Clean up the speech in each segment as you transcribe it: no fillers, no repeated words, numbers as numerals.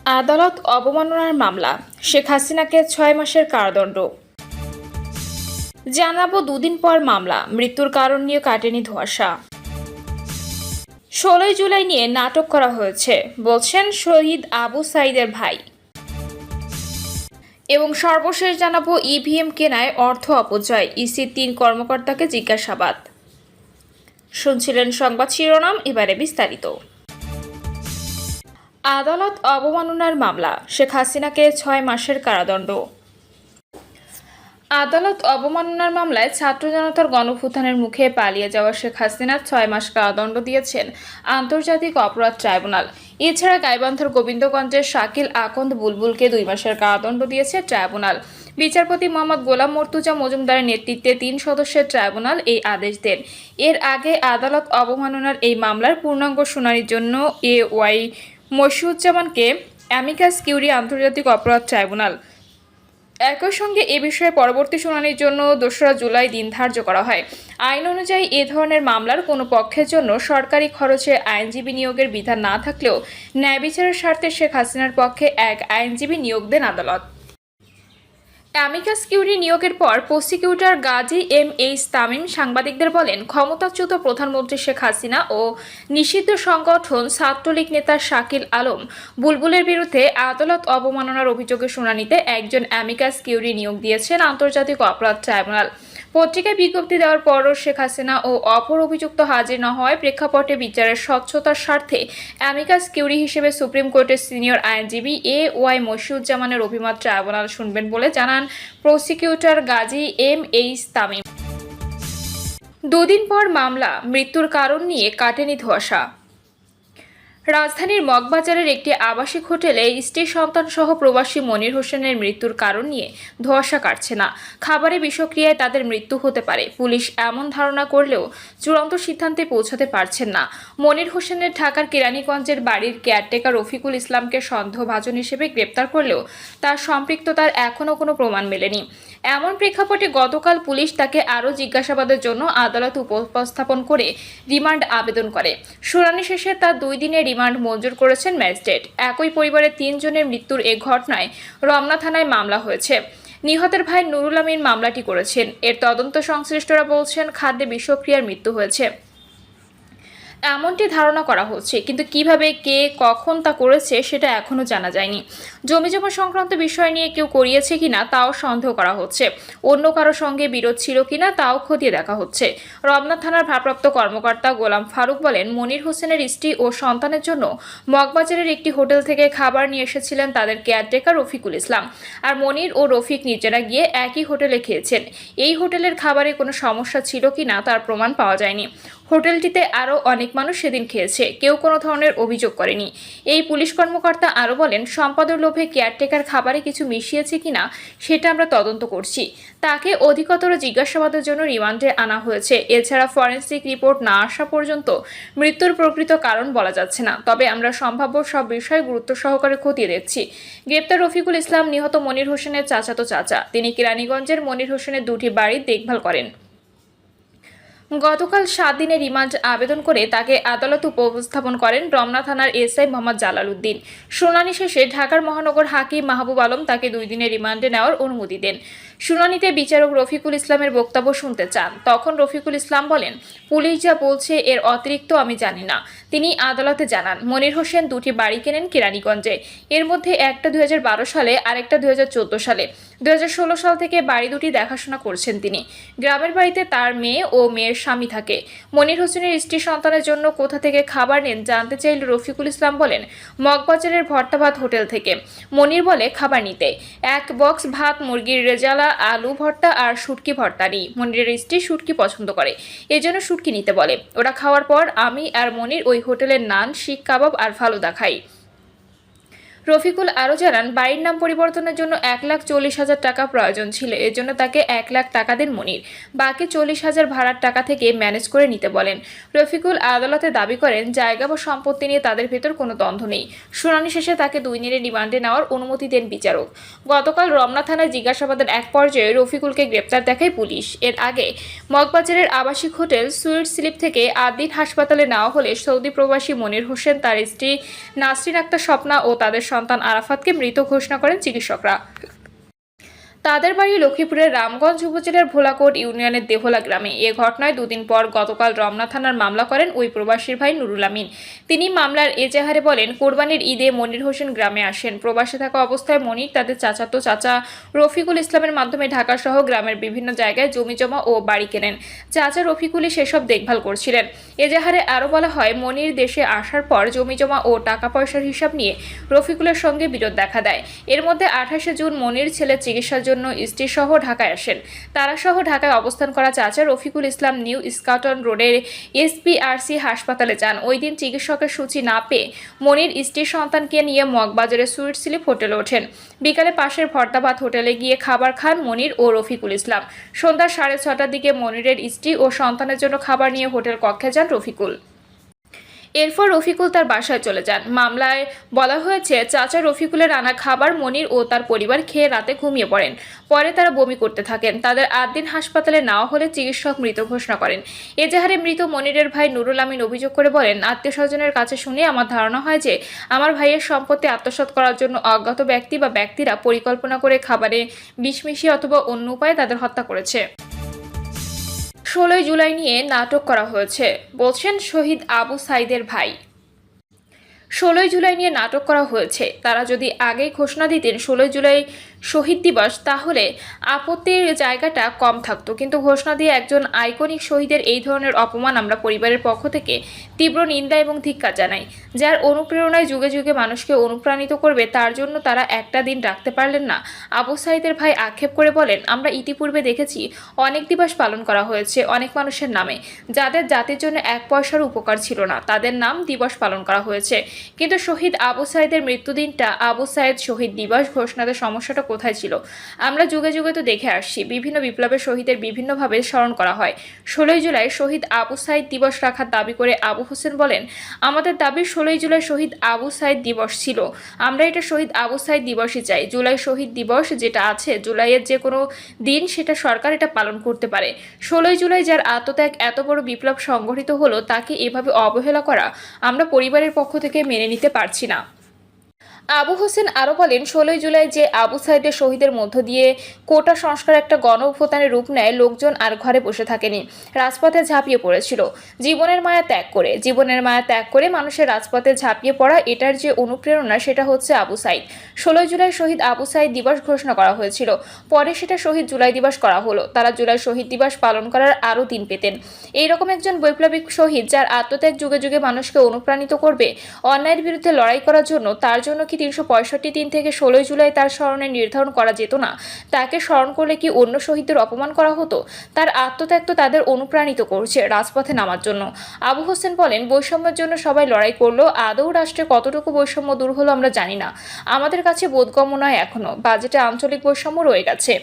আদালত অবমাননার মামলা, শেখ হাসিনাকে 6 মাসের কারাদণ্ড। জানাবো দুদিন পর মামলা, মৃত্যুর কারণ নিয়ে কাটেনি ধোঁয়াশা। 16 জুলাই নিয়ে নাটক করা হয়েছে বলছেন শহীদ আবু সাইদের ভাই। এবং সর্বশেষ জানাবো ইভিএম কেনায় অর্থ অপচয়, ইসির 3 কর্মকর্তাকে জিজ্ঞাসাবাদ। শুনছিলেন সংবাদ শিরোনাম, এবারে বিস্তারিত। আদালত অবমাননার মামলা, শেখ হাসিনাকে 6 মাসের কারাদণ্ড। আদালত অবমাননার মামলায় ছাত্র জনতার গণঅভ্যুত্থানের মুখে পালিয়ে যাওয়া শেখ হাসিনার 6 মাস কারাদণ্ড দিয়েছেন আন্তর্জাতিক অপরাধ ট্রাইব্যুনাল। এছাড়া গাইবান্ধার গোবিন্দগঞ্জের শাকিল আকন্দ বুলবুলকে 2 মাসের কারাদণ্ড দিয়েছে ট্রাইব্যুনাল। বিচারপতি মোহাম্মদ গোলাম মর্তুজা মজুমদারের নেতৃত্বে 3 সদস্যের ট্রাইব্যুনাল এই আদেশ দেন। এর আগে আদালত অবমাননার এই মামলার পূর্ণাঙ্গ শুনানির জন্য ওয়াই মশিউজ্জামানকে অ্যামিকাস কিউরি আন্তর্জাতিক অপরাধ ট্রাইব্যুনাল। একই সঙ্গে এ বিষয়ে পরবর্তী শুনানির জন্য 2 জুলাই দিন ধার্য করা হয়। আইন অনুযায়ী এ ধরনের মামলার কোনো পক্ষের জন্য সরকারি খরচে আইনজীবী নিয়োগের বিধান না থাকলেও ন্যায় বিচারের স্বার্থে শেখ হাসিনার পক্ষে এক আইনজীবী নিয়োগ দেন আদালত। অ্যামিকাস কিউরি নিয়োগের পর প্রসিকিউটর গাজী এম.এইচ. তামিম সাংবাদিকদের বলেন, ক্ষমতাচ্যুত প্রধানমন্ত্রী শেখ হাসিনা ও নিষিদ্ধ সংগঠন ছাত্রলীগ নেতা শাকিল আলম বুলবুলের বিরুদ্ধে আদালত অবমাননার অভিযোগের শুনানিতে একজন অ্যামিকাস কিউরি নিয়োগ দিয়েছেন আন্তর্জাতিক অপরাধ ট্রাইব্যুনাল। পত্রিকায় বিজ্ঞপ্তি দেওয়ার পরও শেখ হাসিনা ও অপর অভিযুক্ত হাজির না হওয়ায় প্রেক্ষাপটে বিচারের স্বচ্ছতার স্বার্থে অ্যামিকাস কিউরি হিসেবে সুপ্রিম কোর্টের সিনিয়র আইনজীবী ওয়াই মশিউজ্জামানের অভিমত ট্রাইব্যুনাল শুনবেন বলে জানান প্রসিকিউটর গাজী এম.এইচ. তামিম। 2 দিন পর মামলা, মৃত্যুর কারণ নিয়ে কাটেনি ধোঁয়াশা। রাজধানীর মগবাজারের একটি আবাসিক হোটেলে স্ত্রী সন্তান সহ প্রবাসী মনির হোসেনের মৃত্যুর কারণ নিয়ে ধোঁয়াশা কাটছে না। খাবারে বিষক্রিয়ায় তাদের মৃত্যু হতে পারে, পুলিশ এমন ধারণা করলেও চূড়ান্ত সিদ্ধান্তে পৌঁছাতে পারছেন না। মনির হোসেনের ঢাকার কেরানীগঞ্জের বাড়ির কেয়ারটেকার রফিকুল ইসলামকে সন্দেহভাজন হিসেবে গ্রেপ্তার করলেও তার সম্পৃক্ততার এখনও কোনো প্রমাণ মেলেনি। এমন প্রেক্ষাপটে গতকাল পুলিশ তাকে আরও জিজ্ঞাসাবাদের জন্য আদালতে উপস্থাপন করে রিমান্ড আবেদন করে। শুনানি শেষে তার 2 দিনের রিমান্ড মঞ্জুর করেছেন ম্যাজিস্ট্রেট। একই পরিবারের 3 জনের মৃত্যুর এ ঘটনায় রমনা থানায় মামলা হয়েছে। নিহতের ভাই নুরুল আমিন মামলাটি করেছেন। এর তদন্ত সংশ্লিষ্টরা বলছেন, খাদ্যে বিষক্রিয়ার মৃত্যু হয়েছে এমনটি ধারণা করা হচ্ছে, কিন্তু কিভাবে, কে, কখন তা করেছে সেটা এখনও জানা যায়নি। জমিজমা সংক্রান্ত বিষয় নিয়ে কেউ করিয়েছে কিনা তাও সন্দেহ করা হচ্ছে। অন্য কারো সঙ্গে বিরোধ ছিল কিনা তাও খতিয়ে দেখা হচ্ছে। রমনা থানার ভারপ্রাপ্ত কর্মকর্তা গোলাম ফারুক বলেন, মনির হোসেনের স্ত্রী ও সন্তানের জন্য মগবাজারের একটি হোটেল থেকে খাবার নিয়ে এসেছিলেন তাদের কেয়ারটেকার রফিকুল ইসলাম। আর মনির ও রফিক নিজেরা গিয়ে একই হোটেলে খেয়েছেন। এই হোটেলের খাবারে কোনো সমস্যা ছিল কিনা তার প্রমাণ পাওয়া যায়নি। হোটেলটিতে আরও অনেক মানুষ সেদিন খেয়েছে, কেউ কোনো ধরনের অভিযোগ করেনি। এই পুলিশ কর্মকর্তা আরও বলেন, সম্পদের লোভে কেয়ারটেকার খাবারে কিছু মিশিয়েছে কিনা সেটা আমরা তদন্ত করছি। তাকে অধিকতর জিজ্ঞাসাবাদের জন্য রিমান্ডে আনা হয়েছে। এছাড়া ফরেনসিক রিপোর্ট না আসা পর্যন্ত মৃত্যুর প্রকৃত কারণ বলা যাচ্ছে না, তবে আমরা সম্ভাব্য সব বিষয় গুরুত্ব সহকারে খতিয়ে দেখছি। গ্রেপ্তার রফিকুল ইসলাম নিহত মনির হোসেনের চাচাতো চাচা। তিনি কেরানীগঞ্জের মনির হোসেনের 2টি বাড়ির দেখভাল করেন। গতকাল 7 দিনের রিমান্ড আবেদন করে তাকে আদালতে উপস্থাপন করেন রমনা থানার এসআই মোহাম্মদ জালাল উদ্দিন। শুনানি শেষে ঢাকার মহানগর হাকিম মাহবুব আলম তাকে 2 দিনের রিমান্ডে নেওয়ার অনুমতি দেন। শুনানিতে বিচারক রফিকুল ইসলামের বক্তব্য শুনতে চান। তখন রফিকুল ইসলাম বলেন, পুলিশ যা বলছে এর অতিরিক্ত আমি জানি না। তিনি আদালতে জানান, মনির হোসেন 2টি বাড়ি কেনেন কেরানীগঞ্জে। এর মধ্যে একটা 2012 সালে, আরেকটা 2014 সালে। 2016 সাল থেকে বাড়ি দুটি দেখাশোনা করছেন তিনি। গ্রামের বাড়িতে তার মেয়ে ও মেয়ের স্বামী থাকে। মনির হোসেনের স্ত্রী সন্তানের জন্য কোথা থেকে খাবার নেন জানতে চাইলে রফিকুল ইসলাম বলেন, মগবাজারের ভর্তা ভাত হোটেল থেকে। মনির বলে, খাবার নিতে 1 বক্স ভাত, মুরগির রেজালা, আলু ভর্তা আর শুটকি ভর্তা নিই। মনিরের স্ত্রী শুটকি পছন্দ করে, এজন্য শুটকি নিতে বলে। ওরা খাওয়ার পর আমি আর মনির ওই হোটেলের নান, শিক কাবাব আর ফালুদা খাই। রফিকুল আরও জানান, বাড়ির নাম পরিবর্তনের জন্য 1,40,000 টাকা প্রয়োজন ছিল। এর জন্য তাকে 1 লাখ টাকা দেন মনির। বাকি 40,000 ভাড়ার টাকা থেকে ম্যানেজ করে নিতে বলেন। রফিকুল আদালতে দাবি করেন, জায়গা বা সম্পত্তি নিয়ে তাদের ভেতর কোনো দ্বন্দ্ব নেই। শুনানি শেষে তাকে 2 দিনের রিমান্ডে নেওয়ার অনুমতি দেন বিচারক। গতকাল রমনা থানায় জিজ্ঞাসাবাদের এক পর্যায়ে রফিকুলকে গ্রেপ্তার দেখায় পুলিশ। এর আগে মগবাজারের আবাসিক হোটেল সুইট স্লিপ থেকে আদিন হাসপাতালে নেওয়া হলে সৌদি প্রবাসী মনির হোসেন, তার স্ত্রী নাসরিন আক্তার স্বপ্না ও তাদের সন্তান আরাফাতকে মৃত ঘোষণা করেন চিকিৎসকরা। তাদের বাড়ি লক্ষ্মীপুরের রামগঞ্জ উপজেলার ভোলাকোট ইউনিয়নের দেহলা গ্রামে। এ ঘটনায় দুদিন পর গতকাল রমনা থানার মামলা করেন ওই প্রবাসীর ভাই নুরুল আমিন। তিনি মামলার এজাহারে বলেন, কোরবানির ঈদে মনির হোসেন গ্রামে আসেন। প্রবাসে থাকা অবস্থায় মনির তাদের চাচাতো চাচা রফিকুল ইসলামের মাধ্যমে ঢাকা সহ গ্রামের বিভিন্ন জায়গায় জমিজমা ও বাড়ি কেনেন। চাচা রফিকুলই সেসব দেখভাল করছিলেন। এজাহারে আরও বলা হয়, মনির দেশে আসার পর জমিজমা ও টাকা পয়সার হিসাব নিয়ে রফিকুলের সঙ্গে বিরোধ দেখা দেয়। এর মধ্যে 28শে জুন মনির ছেলে চিকিৎসার জন্য স্ত্রী সহ ঢাকায় আসেন। তারা সহ ঢাকায় অবস্থান করা চাচা রফিকুল ইসলাম নিউ স্কাটন রোডের এসপিআরসি হাসপাতালে যান। ওই দিন চিকিৎসকের সূচি না পেয়ে মনির স্ত্রীর সন্তানকে নিয়ে মগবাজারের সুইট স্লিপ হোটেলে ওঠেন। বিকালে পাশের ভর্তাবাদ হোটেলে গিয়ে খাবার খান মনির ও রফিকুল ইসলাম। সন্ধ্যা 6:30টার দিকে মনিরের স্ত্রী ও সন্তানের জন্য খাবার নিয়ে হোটেল কক্ষে যান রফিকুল। এরপর রফিকুল তার বাসায় চলে যান। মামলায় বলা হয়েছে, চাচা রফিকুলের আনা খাবার মনির ও তার পরিবার খেয়ে রাতে ঘুমিয়ে পড়েন। পরে তারা বমি করতে থাকেন। তাদের 8 দিন হাসপাতালে নেওয়া হলে চিকিৎসক মৃত ঘোষণা করেন। এজাহারে মৃত মনিরের ভাই নুরুল আমিন অভিযোগ করে বলেন, আত্মীয়স্বজনের কাছে শুনে আমার ধারণা হয় যে আমার ভাইয়ের সম্পত্তি আত্মসাৎ করার জন্য অজ্ঞাত ব্যক্তি বা ব্যক্তিরা পরিকল্পনা করে খাবারে বিষ মিশিয়ে অথবা অন্য উপায়ে তাদের হত্যা করেছে। 16 জুলাই নিয়ে নাটক করা হয়েছে, বলছেন শহীদ আবু সাইদের ভাই। 16 জুলাই নিয়ে নাটক করা হয়েছে। তারা যদি আগেই ঘোষণা দিতেন 16 জুলাই শহীদ দিবস, তাহলে আপত্তির জায়গাটা কম থাকতো। কিন্তু ঘোষণা দিয়ে একজন আইকনিক শহীদের এই ধরনের অপমান আমরা পরিবারের পক্ষ থেকে তীব্র নিন্দা এবং ধিক্কার জানাই। যার অনুপ্রেরণায় যুগে যুগে মানুষকে অনুপ্রাণিত করবে, তার জন্য তারা একটা দিন রাখতে পারলেন না। আবু সাইদের ভাই আক্ষেপ করে বলেন, আমরা ইতিপূর্বে দেখেছি অনেক দিবস পালন করা হয়েছে অনেক মানুষের নামে, যাদের জাতির জন্য 1 পয়সার উপকার ছিল না, তাদের নাম দিবস পালন করা হয়েছে। কিন্তু শহীদ আবু সাইদের মৃত্যুদিনটা আবু সাইদ শহীদ দিবস ঘোষণাতে সমস্যাটা কোথায় ছিল? আমরা যুগে যুগে তো দেখে আসছি, বিভিন্ন বিপ্লবের শহীদের বিভিন্নভাবে স্মরণ করা হয়। 16 জুলাই শহীদ আবু সাইদ দিবস রাখার দাবি করে আবু হোসেন বলেন, আমাদের দাবি 16 জুলাই শহীদ আবু সাইদ দিবস ছিল, আমরা এটা শহীদ আবু সাইদ দিবসই চাই। জুলাই শহীদ দিবস যেটা আছে, জুলাইয়ের যে কোনো দিন সেটা সরকার এটা পালন করতে পারে। 16 জুলাই যার আত্মত্যাগ এত বড় বিপ্লব সংগঠিত হলো, তাকে এভাবে অবহেলা করা আমরা পরিবারের পক্ষ থেকে মেনে নিতে পারছি না। আবু হোসেন আরও বলেন, 16 জুলাই যে আবু সাইদের শহীদের মধ্য দিয়ে কোটা সংস্কার একটা গণ অভ্যুত্থানের রূপ নেয়, লোকজন আর ঘরে বসে থাকেনি, রাজপথে ঝাঁপিয়ে পড়েছিল। জীবনের মায়া ত্যাগ করে মানুষের রাজপথে ঝাঁপিয়ে পড়া, এটার যে অনুপ্রেরণা সেটা হচ্ছে আবু সাইদ। 16 জুলাই শহীদ আবু সাইদ দিবস ঘোষণা করা হয়েছিল, পরে সেটা শহীদ জুলাই দিবস করা হলো। তারা জুলাই শহীদ দিবস পালন করার আরও দিন পেতেন। এইরকম একজন বৈপ্লবিক শহীদ, যার আত্মত্যাগ যুগে যুগে মানুষকে অনুপ্রাণিত করবে অন্যায়ের বিরুদ্ধে লড়াই করার জন্য, তার জন্য কি 365 দিন থেকে 16 জুলাই তার স্মরণে নির্ধারণ করা যেত না? তাকে স্মরণ করলে কি অন্য শহীদদের অপমান করা হতো? তার আত্মত্যাগ তো তাদের অনুপ্রাণিত করছে রাজপথে নামার জন্য। আবু হোসেন বলেন, বৈষম্যের জন্য সবাই লড়াই করলো, আদৌ রাষ্ট্রে কতটুকু বৈষম্য দূর হলো আমরা জানি না। আমাদের কাছে বোধগম্য নয় এখনো, বাজেটে আঞ্চলিক বৈষম্য রয়ে গেছে।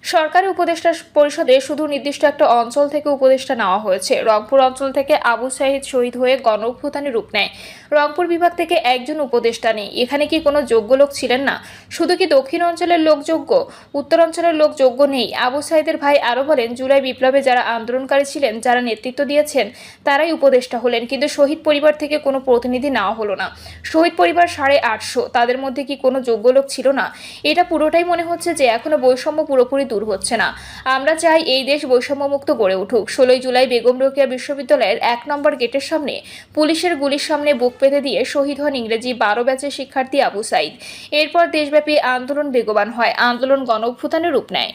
সরকারি উপদেষ্টা পরিষদে শুধু নির্দিষ্ট একটা অঞ্চল থেকে উপদেষ্টা নেওয়া হয়েছে। রংপুর অঞ্চল থেকে আবু সাইদ শহীদ হয়ে গণ অভ্যুত্থানে রূপ নেয়। রংপুর বিভাগ থেকে একজন উপদেষ্টা নেই। এখানে কি কোনো যোগ্য লোক ছিলেন না? শুধু কি দক্ষিণ অঞ্চলের লোক যোগ্য, উত্তর অঞ্চলের লোক যোগ্য নেই? আবু সাইদের ভাই আরও বলেন, জুলাই বিপ্লবে যারা আন্দোলনকারী ছিলেন, যারা নেতৃত্ব দিয়েছেন, তারাই উপদেষ্টা হলেন, কিন্তু শহীদ পরিবার থেকে কোনো প্রতিনিধি নেওয়া হলো না। শহীদ পরিবার 850, তাদের মধ্যে কি কোনো যোগ্য লোক ছিল না? এটা পুরোটাই মনে হচ্ছে যে এখনো বৈষম্য পুরোপুরি দূর হচ্ছে না। আমরা চাই এই দেশ বৈষম্যমুক্ত গড়ে উঠুক। 16 জুলাই বেগম রোকেয়া বিশ্ববিদ্যালয়ের 1 নম্বর গেটের সামনে পুলিশের গুলির সামনে বুক পেতে দিয়ে শহীদ হন ইংরেজি 12 ব্যাচের শিক্ষার্থী আবু সাইদ। এরপর দেশব্যাপী আন্দোলন বেগবান হয়, আন্দোলন গণ অভ্যুত্থানে রূপ নেয়।